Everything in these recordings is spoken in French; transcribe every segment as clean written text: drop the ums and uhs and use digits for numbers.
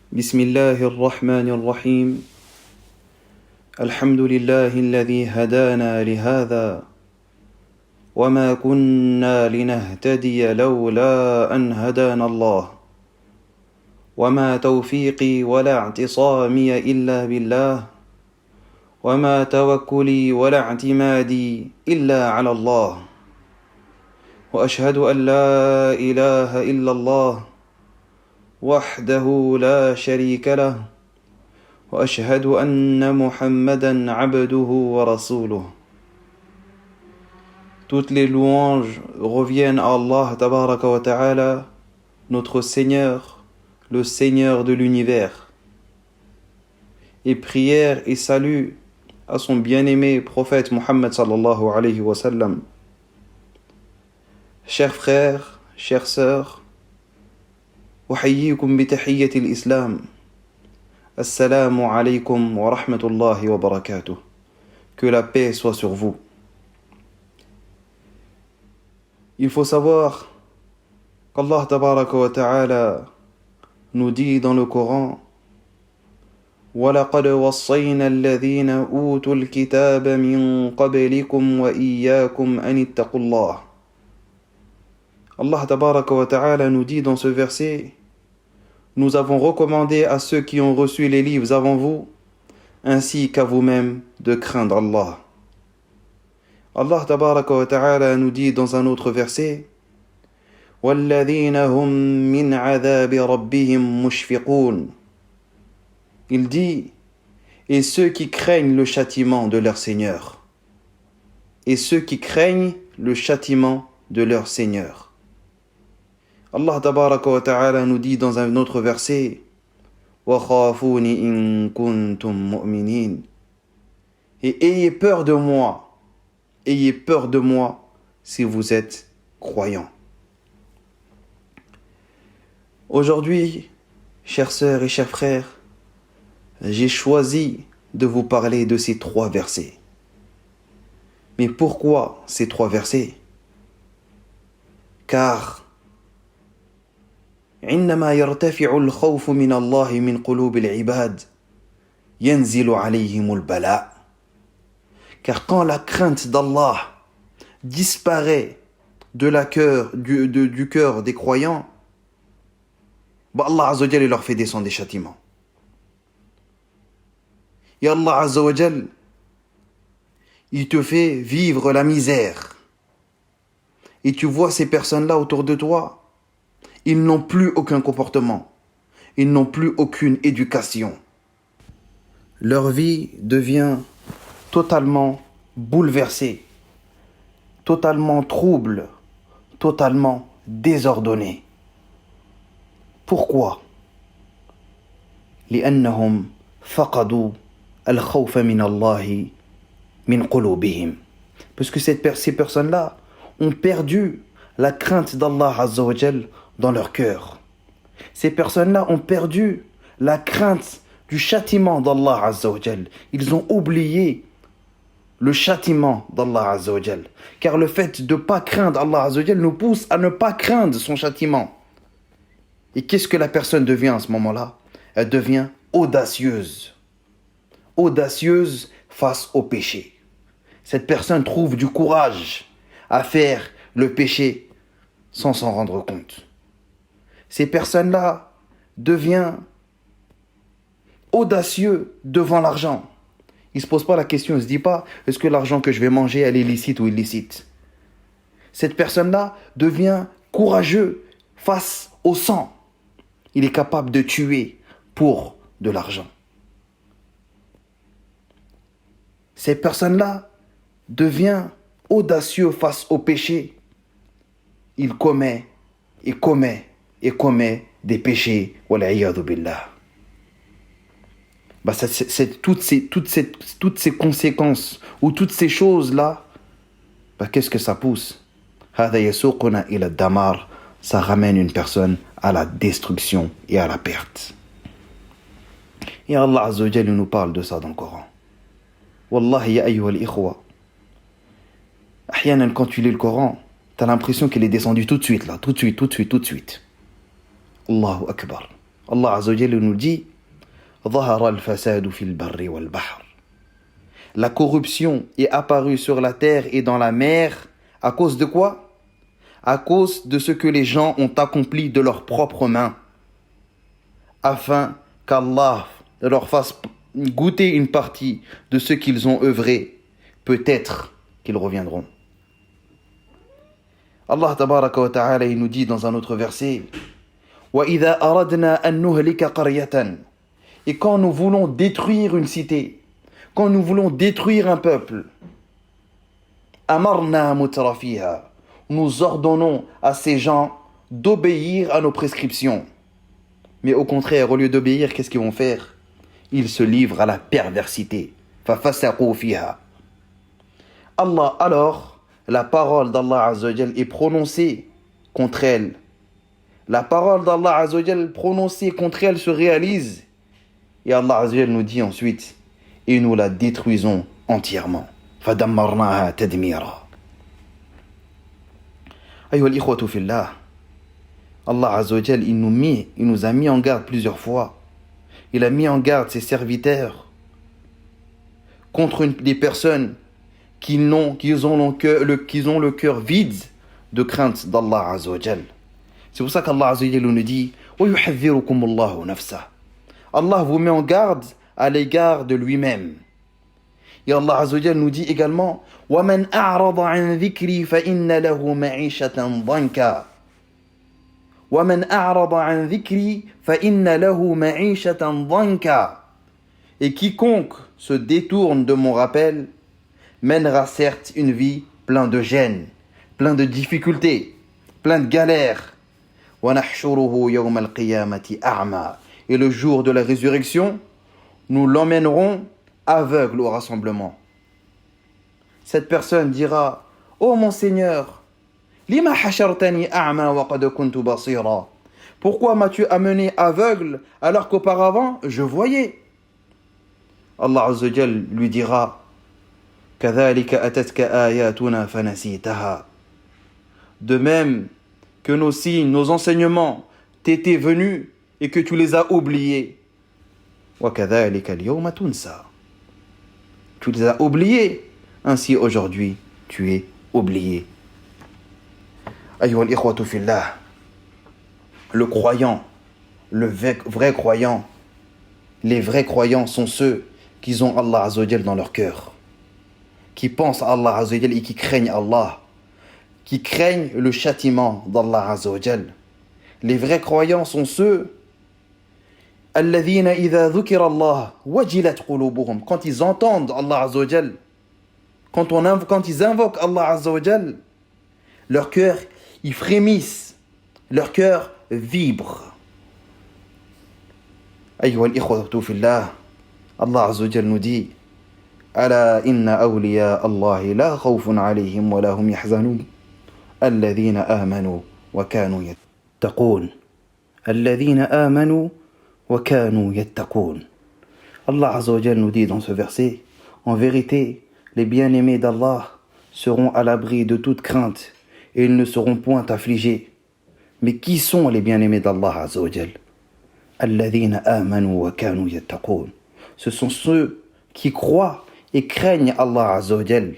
بسم الله الرحمن الرحيم الحمد لله الذي هدانا لهذا وما كنا لنهتدي لولا أن هدانا الله وما توفيقي ولا اعتصامي إلا بالله وما توكلي ولا اعتمادي إلا على الله وأشهد أن لا إله إلا الله وحده لا شريك له وأشهد أن محمدا عبده ورسوله. Toutes les louanges reviennent à Allah tabaraka wa ta'ala, notre Seigneur, le Seigneur de l'univers. Et prière et salut à son bien-aimé prophète Muhammad sallallahu alayhi wa sallam. Chers frères, chères sœurs, أحييكم بتحية الإسلام. Assalamu alaykum wa rahmatullahi wa barakatuh. Que la paix soit sur vous. Il faut savoir qu'Allah tabaraka wa ta'ala nous dit dans le Coran وَلَقَدْ وَصَّيْنَا الَّذِينَ أُوتُوا الْكِتَابَ مِنْ قَبْلِكُمْ وَإِيَّاكُمْ أَنِ اتَّقُوا اللَّهَ. Allah tabaraka wa ta'ala nous dit dans ce verset: nous avons recommandé à ceux qui ont reçu les livres avant vous, ainsi qu'à vous-mêmes, de craindre Allah. Allah tabaraka wa ta'ala nous dit dans un autre verset: وَالَّذِينَ هُمْ مِنْ عَذَابِ رَبِّهِمْ مُشْفِقُونَ. Il dit: et ceux qui craignent le châtiment de leur Seigneur. Et ceux qui craignent le châtiment de leur Seigneur. Allah tabaraka wa ta'ala nous dit dans un autre verset: وَخَافُونِ إِن كُنتُم مُؤْمِنِينَ. Et ayez peur de moi si vous êtes croyants. Aujourd'hui, chères sœurs et chers frères, j'ai choisi de vous parler de ces 3 versets. Mais pourquoi ces 3 versets? Car عندما يرتفع الخوف من الله من قلوب العباد ينزل عليهم البلاء. Car quand la crainte d'Allah disparaît du cœur des croyants, Allah Azza wa Jal leur fait descendre des châtiments. Et Allah Azza wa Jal, il te fait vivre la misère. Et tu vois ces personnes-là autour de toi, ils n'ont plus aucun comportement. Ils n'ont plus aucune éducation. Leur vie devient totalement bouleversée, totalement trouble, totalement désordonnée. Pourquoi? لأنهم فقدوا الخوف من الله من قلوبهم. Parce que ces personnes-là ont perdu la crainte d'Allah Azza wa Jal dans leur cœur. Ces personnes-là ont perdu la crainte du châtiment d'Allah Azza wa Jal. Ils ont oublié le châtiment d'Allah Azza wa Jal. Car le fait de ne pas craindre Allah Azza wa Jal nous pousse à ne pas craindre son châtiment. Et qu'est-ce que la personne devient à ce moment-là? Elle devient audacieuse. Audacieuse face au péché. Cette personne trouve du courage à faire le péché sans s'en rendre compte. Ces personnes-là deviennent audacieux devant l'argent. Ils ne se posent pas la question, ils ne se disent pas: est-ce que l'argent que je vais manger, elle est licite ou illicite? Cette personne-là devient courageux face au sang. Il est capable de tuer pour de l'argent. Cette personne-là devient audacieux face au péché. Il commet des péchés. Wal'iyadu billah. Toutes ces conséquences ou toutes ces choses-là, qu'est-ce que ça pousse? هذا يسوقنا إلى الدمار. Ça ramène une personne à la destruction et à la perte. Et Allah Azza wa Jalla nous parle de ça dans le Coran. Wallahi ya ayyuha al-ikhwa. Ahyanan, quand tu lis le Coran, tu as l'impression qu'il est descendu tout de suite là, tout de suite. Allahu Akbar. Allah Azza wa Jalla nous dit ظهر الفساد في البر والبحر. La corruption est apparue sur la terre et dans la mer à cause de quoi? À cause de ce que les gens ont accompli de leurs propres mains, afin qu'Allah leur fasse goûter une partie de ce qu'ils ont œuvré. Peut-être qu'ils reviendront. Allah tabaraka wa ta'ala, il nous dit dans un autre verset وَإِذَا أَرَدْنَا أَن نُهْلِكَ قَرْيَةً. Et quand nous voulons détruire une cité, quand nous voulons détruire un peuple, أَمَرْنَا مُتْرَفِيهَا. Nous ordonnons à ces gens d'obéir à nos prescriptions. Mais au contraire, au lieu d'obéir, qu'est-ce qu'ils vont faire? Ils se livrent à la perversité. فَفَسَقُوا فِيهَا. Allah, alors, la parole d'Allah Azza wa Jal est prononcée contre elle. La parole d'Allah Azza wa Jal prononcée contre elle se réalise. Et Allah Azza wa Jal nous dit ensuite, et nous la détruisons entièrement. فَدَمَّرْنَاهَا تَدْمِيرًا. أيها الإخوة في الله. Allah Azza wa Jal, il nous a mis en garde plusieurs fois. Il a mis en garde ses serviteurs contre des personnes qui ont le cœur vide de crainte d'Allah Azza wa Jal. C'est pour ça qu'Allah Azza wa Jal nous dit وَيُحَذِّرُكُمُ اللَّهُ نَفْسَهُ. Allah vous met en garde à l'égard de lui-même. Et Allah Azza wa Jal nous dit également وَمَنْ أَعْرَضَ عَنْ ذِكْرِي فَإِنَّ لَهُ مَعِيشَةً ضَنْكًا. وَمَنْ أَعْرَضَ عَنْ ذِكْرِي فَإِنَّ لَهُ مَعِيشَةً ضَنْكًا. Et quiconque se détourne de mon rappel mènera certes une vie pleine de gêne, pleine de difficultés, pleine de galères. وَنَحْشُرُهُ يَوْمَ الْقِيَامَةِ أَعْمَى. Et le jour de la résurrection, nous l'emmènerons aveugle au rassemblement. Cette personne dira ô mon Seigneur, lima hashartani a'ma wa qad kuntu basira. Pourquoi m'as-tu amené aveugle alors qu'auparavant je voyais? Allah Azza wa Jal lui dira kadhalika atatka ayatuna fanasitaha. De même que nos signes, nos enseignements t'étaient venus et que tu les as oubliés. Wa kadhalika al-yawma tunsa. Tu les as oubliés, ainsi aujourd'hui tu es oublié. Ayyuha al-ikhwatu fillah. Le croyant, le vrai croyant, les vrais croyants sont ceux qui ont Allah Azza wa Jal dans leur cœur, qui pensent à Allah Azza wa Jal et qui craignent Allah, qui craignent le châtiment d'Allah Azza wa Jal. Les vrais croyants sont ceux alladhina idha dhukira Allah wajilat qulubuhum. Quand ils entendent Allah Azza wa Jal, quand ils invoquent Allah Azza wa Jal, leur cœur, ils frémissent, leur cœur vibre. Ayyuha al-ikhwatu fillah. Allah Azza wa Jal nous dit Ala inna awliya Allahi la khawfun alayhim wa la hum yahzanun alladhina amanu wa kanu yattaqun. Alladhina amanu wa kanu yattaqun. Allah Azza wa Jal nous dit dans ce verset, en vérité, les bien-aimés d'Allah seront à l'abri de toute crainte et ils ne seront point affligés. Mais qui sont les bien-aimés d'Allah Azza wa Jal? Alladhina amanu wa kanu yattaqun. Ce sont ceux qui croient et craignent Allah Azza wa Jal.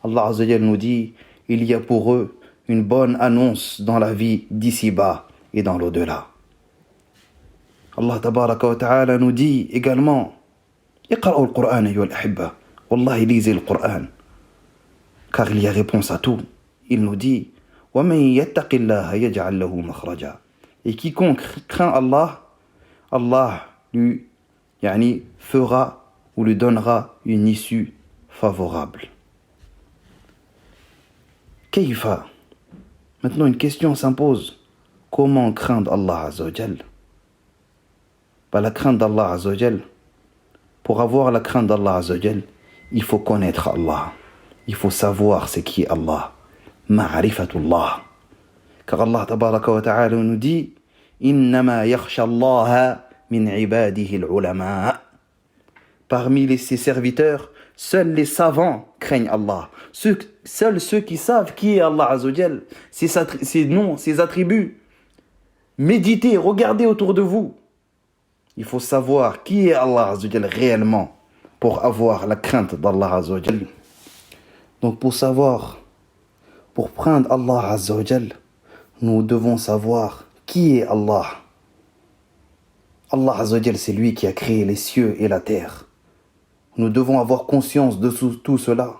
Allah Azza wa Jal nous dit, il y a pour eux une bonne annonce dans la vie d'ici-bas et dans l'au-delà. Allah tabaraka wa ta'ala nous dit également, Iqra'u al-Qur'an ayyuha al-ahibba. Wallahi, lisez le Coran, car il y a réponse à tout. Il nous dit, وَمَن يَتَّقِ اللَّهَ يَجْعَلْ لَهُ مَخْرَجًا. Et quiconque craint Allah, Allah lui fera ou lui donnera une issue favorable. Kayfa. Maintenant une question s'impose. Comment craindre Allah Azza wa Jal? La crainte d'Allah Azza wa Jal. Pour avoir la crainte d'Allah Azza wa Jal, il faut connaître Allah. Il faut savoir c'est qui Allah. Ma'rifatullah. Car Allah tabaraka wa ta'ala nous dit Innama yakhsha Allah min ibadihi al-ulama. Parmi ses serviteurs, seuls les savants craignent Allah. Seuls ceux qui savent qui est Allah Azza wa Jal, ses noms, ses attributs. Méditez, regardez autour de vous. Il faut savoir qui est Allah Azza wa Jal réellement pour avoir la crainte d'Allah Azza wa Jal. Donc pour prendre Allah Azza wa Jal, nous devons savoir qui est Allah. Allah Azza wa Jal, c'est lui qui a créé les cieux et la terre. Nous devons avoir conscience de tout cela.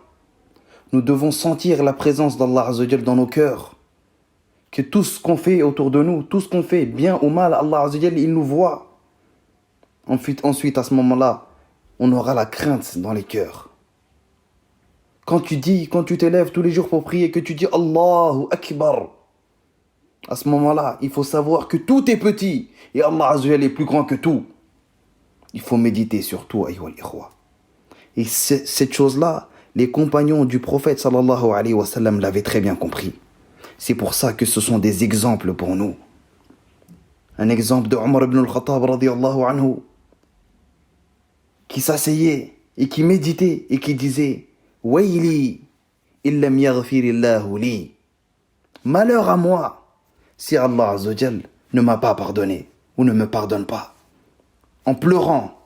Nous devons sentir la présence d'Allah Azza wa Jal dans nos cœurs. Que tout ce qu'on fait autour de nous, tout ce qu'on fait, bien ou mal, Allah Azza wa Jal, il nous voit. Ensuite, à ce moment-là, on aura la crainte dans les cœurs. Quand tu t'élèves tous les jours pour prier, que tu dis Allahu Akbar, à ce moment-là, il faut savoir que tout est petit et Allah Azza wa Jal est plus grand que tout. Il faut méditer sur tout, ayyuhal ikhwa. Et cette chose-là, les compagnons du prophète sallallahu alayhi wa sallam l'avaient très bien compris. C'est pour ça que ce sont des exemples pour nous. Un exemple de Omar ibn al-Khattab radiyallahu anhu, qui s'asseyait et qui méditait et qui disait Wayli illam yaghfirillahu li. Malheur à moi si Allah Azza wa Jal ne m'a pas pardonné ou ne me pardonne pas. En pleurant,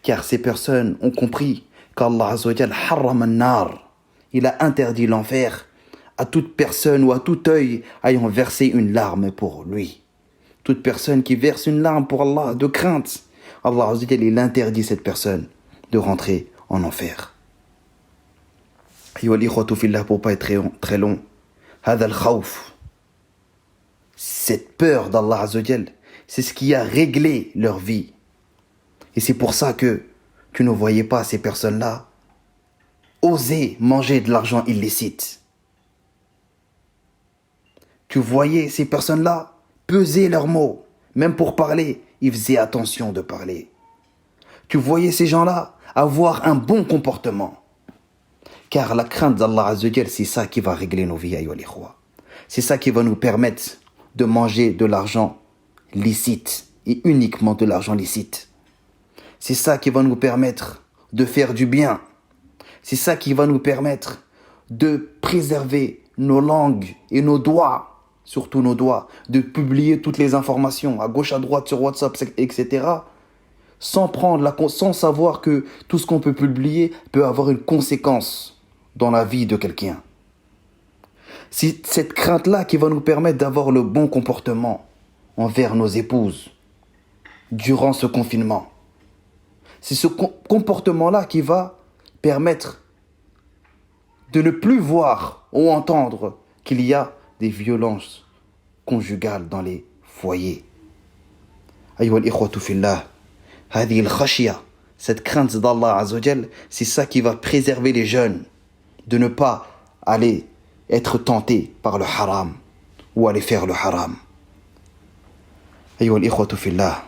car ces personnes ont compris qu'Allah Azza wa Jal harram an-nar. Il a interdit l'enfer à toute personne ou à tout œil ayant versé une larme pour lui. Toute personne qui verse une larme pour Allah de crainte, Allah Azza wa Jal, il interdit cette personne de rentrer en enfer. Ayyuhal ikhwatu fillah, pour pas être très long, hadha al-khawf, cette peur d'Allah Azza wa Jal, c'est ce qui a réglé leur vie. Et c'est pour ça que tu ne voyais pas ces personnes-là oser manger de l'argent illicite. Tu voyais ces personnes-là peser leurs mots. Même pour parler, ils faisaient attention de parler. Tu voyais ces gens-là avoir un bon comportement. Car la crainte d'Allah Azza wa Jal, c'est ça qui va régler nos vies, ayyuhal ikhwa. C'est ça qui va nous permettre de manger de l'argent licite et uniquement de l'argent licite. C'est ça qui va nous permettre de faire du bien. C'est ça qui va nous permettre de préserver nos langues et nos doigts, surtout nos doigts, de publier toutes les informations à gauche, à droite, sur WhatsApp, etc. Sans savoir que tout ce qu'on peut publier peut avoir une conséquence dans la vie de quelqu'un. C'est cette crainte-là qui va nous permettre d'avoir le bon comportement envers nos épouses durant ce confinement. C'est ce comportement-là qui va permettre de ne plus voir ou entendre qu'il y a des violences conjugales dans les foyers. Ayyuhal ikhwatu fillah, hadi al-khashya, cette crainte d'Allah Azza wa Jal, c'est ça qui va préserver les jeunes de ne pas aller être tentés par le haram ou aller faire le haram. Ayyuhal ikhwatu fillah,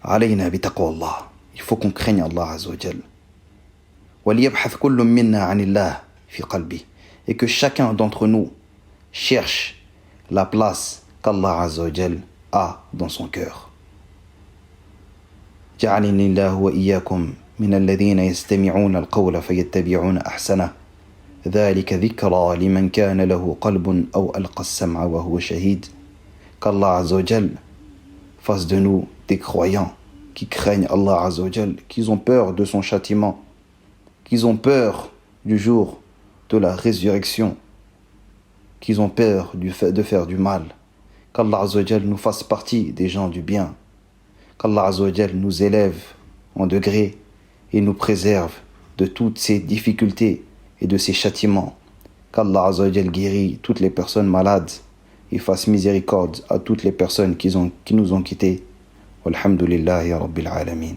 alayna bi taqwa Allah. Il faut qu'on craigne Allah Azza wa Jal. وَلْيَبْحَثْ كُلٌّ مِنَّا عَنِ اللَّهِ فِي قَلْبِهِ. Et que chacun d'entre nous cherche la place qu'Allah Azza wa Jal a dans son cœur. جعلني الله وإياكم من الذين يستمعون القول فيتبعون أحسنه ذلك ذكرى لمن كان له قلب أو ألقى السمع وهو شهيد. Qu'Allah Azza wa Jal fasse de nous des croyants qui craignent Allah Azza wa Jal, qui ont peur de son châtiment, qu'ils ont peur du jour de la résurrection, qu'ils ont peur de faire du mal. Qu'Allah Azza wa Jal nous fasse partie des gens du bien. Qu'Allah Azza wa Jal nous élève en degrés et nous préserve de toutes ces difficultés et de ces châtiments. Qu'Allah Azza wa Jal guérit toutes les personnes malades et fasse miséricorde à toutes les personnes qui nous ont quittés. Walhamdulillahi Rabbil Alamin.